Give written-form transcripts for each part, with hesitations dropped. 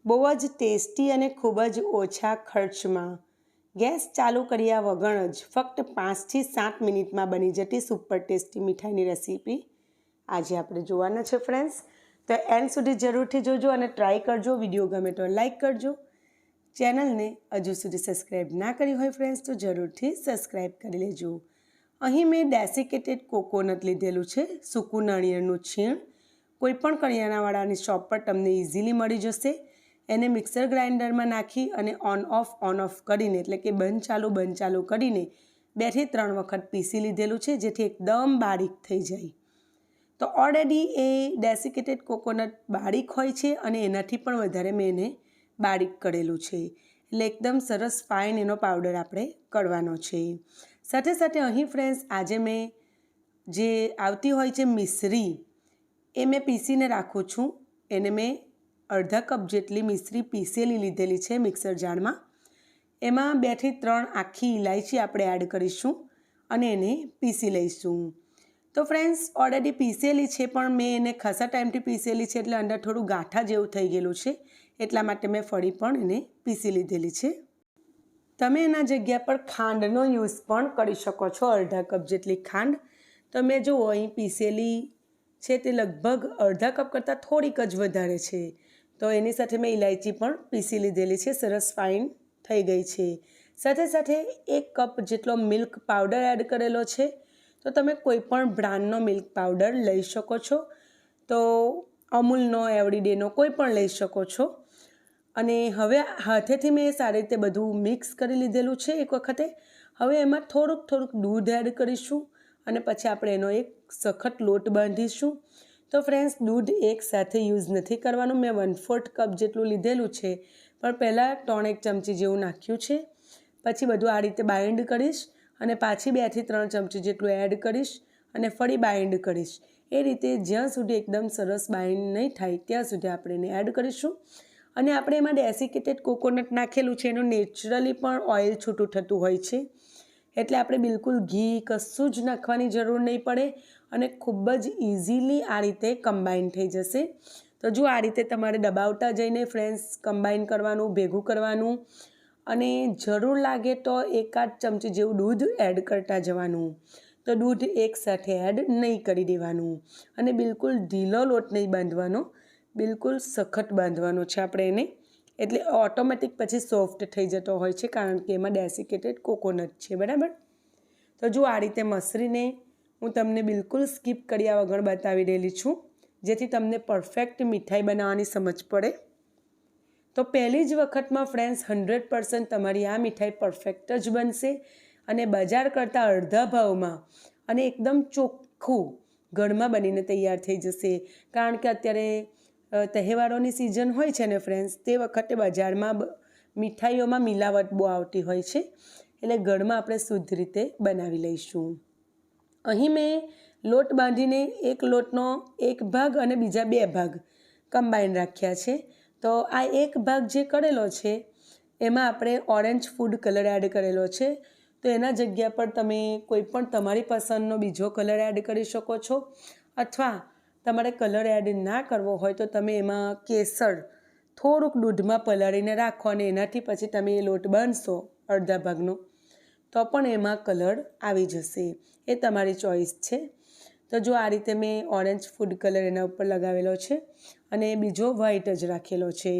બહુ જ ટેસ્ટી અને ખૂબ જ ઓછા ખર્ચમાં ગેસ ચાલુ કર્યા વગર જ ફક્ત 5 થી 7 મિનિટમાં બની જતી સુપર ટેસ્ટી મીઠાઈની રેસીપી આજે આપણે જોવાના છે ફ્રેન્ડ્સ। તો એન્ડ સુધી જરૂરથી જોજો અને ટ્રાય કરજો। વિડીયો ગમે તો લાઈક કરજો। ચેનલને હજુ સુધી સબસ્ક્રાઈબ ના કરી હોય ફ્રેન્ડ્સ તો જરૂરથી સબસ્ક્રાઈબ કરી લેજો। અહીં મેં ડેસિકેટેડ કોકોનટ લીધેલું છે, સૂકું નાળિયેરનું છીણ। કોઈપણ કરિયાણાવાળાની શોપ પર તમને ઇઝીલી મળી જશે। એને મિક્સર ગ્રાઇન્ડરમાં નાખી અને ઓન ઓફ કરીને એટલે કે બંધ ચાલુ કરીને 2 થી 3 વખત પીસી લીધેલું છે, જેથી એકદમ બારીક થઈ જાય। તો ઓલરેડી એ ડેસિકેટેડ કોકોનટ બારીક હોય છે અને એનાથી પણ વધારે મેં એને બારીક કરેલું છે, એટલે એકદમ સરસ ફાઇન એનો પાવડર આપણે કરવાનો છે। સાથે સાથે અહીં ફ્રેન્ડ્સ આજે મેં જે આવતી હોય છે મિશ્રી એ મેં પીસીને રાખું છું। એને મેં અડધા કપ જેટલી મિશ્રી પીસેલી લીધેલી છે મિક્સર જારમાં। એમાં 2 થી 3 આખી ઇલાયચી આપણે એડ કરીશું અને એને પીસી લઈશું। તો ફ્રેન્ડ્સ ઓલરેડી પીસેલી છે પણ મેં એને ખાસા ટાઈમથી પીસેલી છે એટલે અંદર થોડું ગાંઠા જેવું થઈ ગયેલું છે, એટલા માટે મેં ફરી પણ એને પીસી લીધેલી છે। તમે એના જગ્યા પર ખાંડનો યુઝ પણ કરી શકો છો, અડધા કપ જેટલી ખાંડ। તો મેં જુઓ અહીં પીસેલી છે તે લગભગ અડધા કપ કરતાં થોડીક જ વધારે છે, તો એની સાથે મેં ઇલાયચી પણ પીસી લીધેલી છે, સરસ ફાઇન થઈ ગઈ છે। સાથે સાથે 1 કપ જેટલો મિલ્ક પાવડર એડ કરેલો છે। તો તમે કોઈ પણ બ્રાન્ડનો મિલ્ક પાવડર લઈ શકો છો, તો અમૂલનો, એવરીડેનો કોઈ પણ લઈ શકો છો। અને હવે હાથેથી મેં સારી રીતે બધું મિક્સ કરી લીધેલું છે એક વખતે। હવે એમાં થોડુંક દૂધ એડ કરીશું અને પછી આપણે એનો એક સખત લોટ બાંધીશું। તો ફ્રેન્ડ્સ દૂધ એકસાથે યુઝ નથી કરવાનું, મેં 1/4 કપ જેટલું લીધેલું છે પણ પહેલાં 3 ચમચી જેવું નાખ્યું છે। પછી બધું આ રીતે બાઇન્ડ કરીશ અને પાછી 2 થી 3 ચમચી જેટલું એડ કરીશ અને ફરી બાઇન્ડ કરીશ। એ રીતે જ્યાં સુધી એકદમ સરસ બાઇન્ડ નહીં થાય ત્યાં સુધી આપણે એને એડ કરીશું। અને આપણે એમાં ડેસિકેટેડ કોકોનટ નાખેલું છે, એનું નેચરલી પણ ઓઇલ છૂટું થતું હોય છે, એટલે આપણે બિલકુલ ઘી કશું જ નાખવાની જરૂર નહીં પડે અને ખૂબ જ ઇઝીલી આ રીતે કમ્બાઈન થઈ જશે। તો જો આ રીતે તમારે દબાવતા જઈને ફ્રેન્ડ્સ કમ્બાઈન કરવાનું, ભેગું કરવાનું અને જરૂર લાગે તો 1-8 ચમચી જેવું દૂધ એડ કરતા જવાનું। તો દૂધ એકસાથે એડ નહીં કરી દેવાનું અને બિલકુલ ઢીલો લોટ નહીં બાંધવાનો, બિલકુલ સખત બાંધવાનો છે આપણે એને, એટલે ઓટોમેટિક પછી સોફ્ટ થઈ જતો હોય છે કારણ કે એમાં ડેસિકેટેડ કોકોનટ છે, બરાબર। તો જો આ રીતે મસરીને હું તમને બિલકુલ સ્કીપ કર્યા વગર બતાવી રહેલી છું, જેથી તમને પરફેક્ટ મીઠાઈ બનાવવાની સમજ પડે। તો પહેલી જ વખતમાં ફ્રેન્ડ્સ 100% તમારી આ મીઠાઈ પરફેક્ટ જ બનશે અને બજાર કરતાં અડધા ભાવમાં અને એકદમ ચોખ્ખું ઘરમાં બનીને તૈયાર થઈ જશે। કારણ કે અત્યારે તહેવારોની સિઝન હોય છે ને ફ્રેન્ડ્સ, તે વખતે બજારમાં મીઠાઈઓમાં મિલાવટ બહુ આવતી હોય છે, એટલે ઘરમાં આપણે શુદ્ધ રીતે બનાવી લઈશું। અહીં મેં લોટ બાંધીને એક લોટનો 1 ભાગ અને બીજા 2 ભાગ કમ્બાઈન રાખ્યા છે। તો આ 1 ભાગ જે કરેલો છે એમાં આપણે ઓરેન્જ ફૂડ કલર એડ કરેલો છે, તો એના જગ્યા પર તમે કોઈ પણ તમારી પસંદનો બીજો કલર એડ કરી શકો છો, અથવા તમારે કલર એડ ના કરવો હોય તો તમે એમાં કેસર થોડુંક દૂધમાં પલાળીને રાખો અને એનાથી પછી તમે એ લોટ બાંધશો અડધા ભાગનો તો પણ એમાં કલર આવી જશે, એ તમારી ચોઈસ છે। તો જો આ રીતે મેં ઓરેન્જ ફૂડ કલર એના ઉપર લગાવેલો છે અને બીજો વ્હાઈટ જ રાખેલો છે।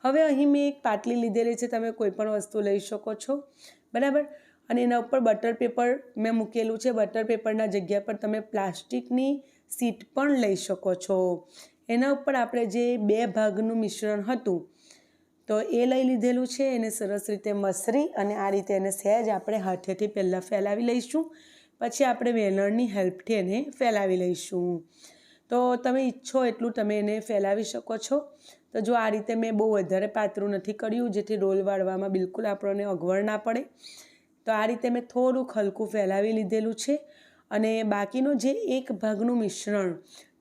હવે અહીં મેં એક પાટલી લીધેલી છે, તમે કોઈ પણ વસ્તુ લઈ શકો છો, બરાબર। અને એના ઉપર બટર પેપર મેં મૂકેલું છે, બટર પેપરના જગ્યા પર તમે પ્લાસ્ટિકની શીટ પણ લઈ શકો છો। એના ઉપર આપણે જે 2 ભાગનું મિશ્રણ હતું તો એ લઈ લીધેલું છે, એને સરસ રીતે મસરી અને આ રીતે એને સહેજ આપણે હાથેથી પહેલાં ફેલાવી લઈશું, પછી આપણે વેલણની હેલ્પથી એને ફેલાવી લઈશું। તો તમે ઈચ્છો એટલું તમે એને ફેલાવી શકો છો। તો જો આ રીતે મેં બહુ વધારે પાતળું નથી કર્યું, જેથી રોલ વાળવામાં બિલકુલ આપણને અગવડ ના પડે। તો આ રીતે મેં થોડુંક હલકું ફેલાવી લીધેલું છે અને બાકીનું જે 1 ભાગનું મિશ્રણ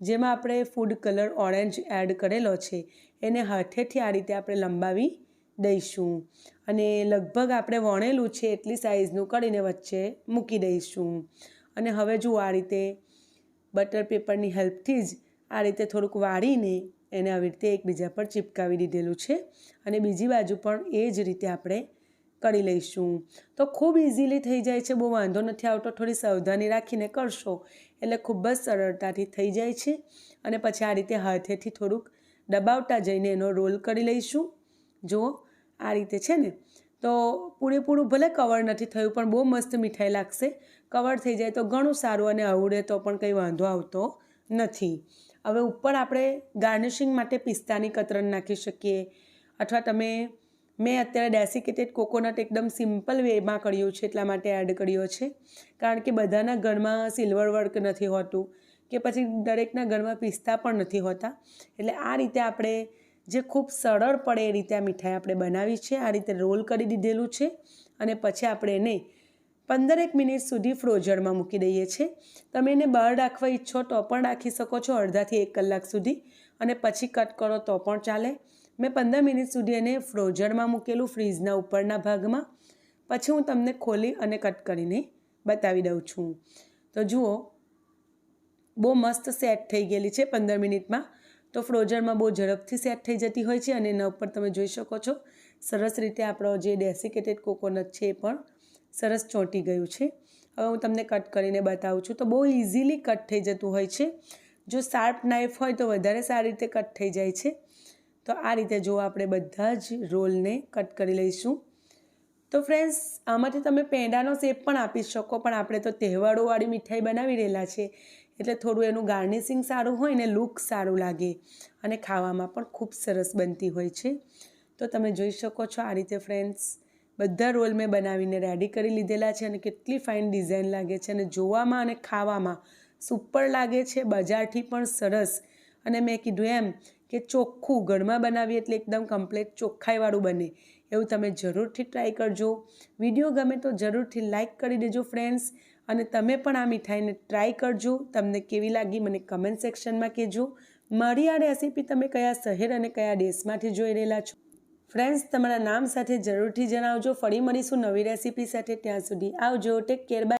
જેમાં આપણે ફૂડ કલર ઓરેન્જ એડ કરેલો છે એને હાથેથી આ રીતે આપણે લંબાવી દઈશું અને લગભગ આપણે વણેલું છે એટલી સાઇઝનું કરીને વચ્ચે મૂકી દઈશું। અને હવે જુઓ આ રીતે બટર પેપરની હેલ્પથી જ આ રીતે થોડુંક વાળીને એને આવી રીતે એકબીજા પર ચિપકાવી દીધેલું છે અને બીજી બાજુ પણ એ જ રીતે આપણે કરી લઈશું. તો ખૂબ ઇઝીલી થઈ જાય છે, બહુ વાંધો નથી આવતો. થોડી સાવધાની રાખીને કરશો એટલે ખૂબ જ સરળતાથી થઈ જાય છે. અને પછી આ રીતે હાથેથી થોડુંક દબાવતા જઈને એનો રોલ કરી લઈશું. જુઓ આ રીતે છે ને, તો પૂરેપૂરું ભલે કવર નથી થયું પણ બહુ મસ્ત મીઠાઈ લાગશે. કવર થઈ જાય તો ઘણું સારું અને આવડે તો પણ કંઈ વાંધો આવતો નથી. હવે ઉપર આપણે ગાર્નિશિંગ માટે પિસ્તાની કતરણ નાખી શકીએ, અથવા મેં અત્યારે ડેસિકેટેડ કોકોનટ એકદમ સિમ્પલ વેમાં કર્યું છે એટલા માટે એડ કર્યો છે, કારણ કે બધાના ઘરમાં સિલ્વર વર્ક નથી હોતું કે પછી દરેકના ઘરમાં પિસ્તા પણ નથી હોતા. એટલે આ રીતે આપણે જે ખૂબ સરળ પડે એ રીતે આ મીઠાઈ આપણે બનાવી છે. આ રીતે રોલ કરી દીધેલું છે અને પછી આપણે એને 15 મિનિટ સુધી ફ્રોઝરમાં મૂકી દઈએ છીએ. તમે એને બહાર રાખવા ઈચ્છો તો પણ રાખી શકો છો, અડધાથી 1 કલાક સુધી, અને પછી કટ કરો તો પણ ચાલે. મેં 15 મિનિટ સુધી એને ફ્રોઝરમાં મૂકેલું, ફ્રીજના ઉપરના ભાગમાં. પછી હું તમને ખોલી અને કટ કરીને બતાવી દઉં છું. તો જુઓ બહુ મસ્ત સેટ થઈ ગયેલી છે 15 મિનિટમાં. તો ફ્રોઝરમાં બહુ ઝડપથી સેટ થઈ જતી હોય છે અને એના ઉપર તમે જોઈ શકો છો સરસ રીતે આપણો જે ડેસિકેટેડ કોકોનટ છે એ પણ સરસ ચોંટી ગયું છે. હવે હું તમને કટ કરીને બતાવું છું. તો બહુ ઇઝીલી કટ થઈ જતું હોય છે. જો શાર્પ નાઇફ હોય તો વધારે સારી રીતે કટ થઈ જાય છે. તો આ રીતે જો આપણે બધા જ રોલને કટ કરી લઈશું. તો ફ્રેન્ડ્સ, આમાંથી તમે પેંડાનો શેપ પણ આપી શકો, પણ આપણે તો તહેવારોવાળી મીઠાઈ બનાવી રહેલા છે એટલે થોડું એનું ગાર્નિશિંગ સારું હોય ને લુક સારું લાગે અને ખાવામાં પણ ખૂબ સરસ બનતી હોય છે. તો તમે જોઈ શકો છો આ રીતે ફ્રેન્ડ્સ બધા રોલ મેં બનાવીને રેડી કરી લીધેલા છે અને કેટલી ફાઇન ડિઝાઇન લાગે છે અને જોવામાં અને ખાવામાં સુપર લાગે છે, બજારથી પણ સરસ. અને મેં કીધું એમ કે ચોખ્ખું ઘરમાં બનાવીએ એટલે એકદમ કમ્પ્લીટ ચોખ્ખાઈવાળું બને, એવું તમે જરૂરથી ટ્રાય કરજો. વિડીયો ગમે તો જરૂરથી લાઇક કરી દેજો ફ્રેન્ડ્સ, અને તમે પણ આ મીઠાઈને ટ્રાય કરજો. તમને કેવી લાગી મને કમેન્ટ સેક્શનમાં કહેજો. મારી આ રેસીપી તમે કયા શહેર અને કયા દેશમાંથી જોઈ રહેલા છો ફ્રેન્ડ્સ, તમારા નામ સાથે જરૂરથી જણાવજો. ફરી મળીશું નવી રેસીપી સાથે. ત્યાં સુધી આવજો. Take care. બાય.